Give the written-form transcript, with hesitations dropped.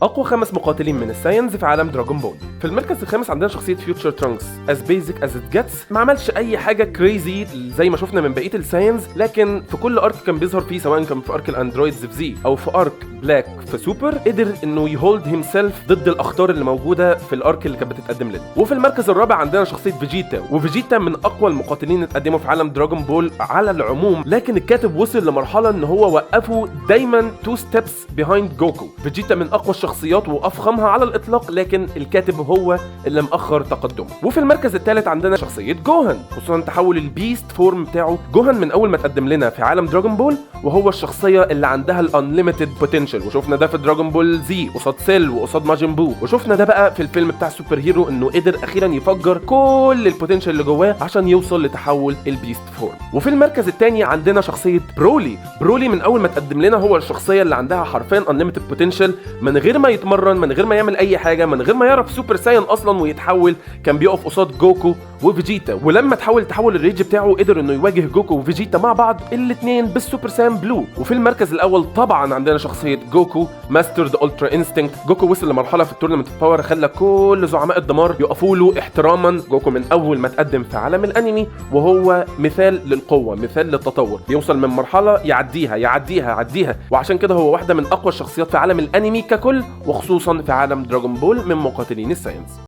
أقوى 5 مقاتلين من الساينز في عالم دراجون بول. في المركز الخامس عندنا شخصية فيوتشر ترانكس as basic as it gets. ما عملش أي حاجة كريزي زي ما شفنا من بقية الساينز، لكن في كل أرك كان بيظهر فيه، سواء كان في أرك الأندرويدز في زي أو في أرك بلاك في سوبر، قدر إنه يهولد هيم سيلف ضد الأخطار اللي موجودة في الأرك اللي كانت بتتقدم لنا. وفي المركز الرابع عندنا شخصية فيجيتا، وفيجيتا من أقوى المقاتلين اللي اتقدموا في عالم دراجون بول على العموم، لكن الكاتب وصل لمرحلة إن هو وقفه دايما 2 steps behind جوكو. فيجيتا من أقوى الشخصيات وأفخمها على الإطلاق، لكن الكاتب هو اللي مأخر تقدمه. وفي المركز الثالث عندنا شخصية جوهان، خصوصا تحول البيست فورم بتاعه. جوهان من أول ما تقدم لنا في عالم دراجون بول وهو الشخصية اللي عندها الانليميتد بوتنشال، وشفنا ده في دراجون بول زي قصاد سيل وقصاد ماجن بو، وشفنا ده بقى في الفيلم بتاع سوبر هيرو انه قدر اخيرا يفجر كل البوتنشال اللي جواه عشان يوصل لتحول البيست فورم. وفي المركز الثاني عندنا شخصية برولي. برولي من اول ما تقدم لنا هو الشخصية اللي عندها حرفيا انليميتد بوتنشال، من غير ما يتمرن، من غير ما يعمل اي حاجة، من غير ما يعرف سوبر ساين اصلا ويتحول، كان بيقف قصاد جوكو وفيجيتا. ولما تحول الريج بتاعه قدر انه يواجه جوكو وفيجيتا مع بعض الاثنين بالسوبر ساين بلو. وفي المركز الاول طبعا عندنا شخصيه جوكو ماستر ذا الترا انستنكت. جوكو وصل لمرحله في التورنمنت باور خلى كل زعماء الدمار يقفوا له احتراما. جوكو من اول ما تقدم في عالم الانمي وهو مثال للقوه، مثال للتطور، بيوصل من مرحله يعديها، وعشان كده هو واحده من اقوى الشخصيات في عالم الانمي ككل، وخصوصا في عالم دراجون بول من مقاتلين الساينس.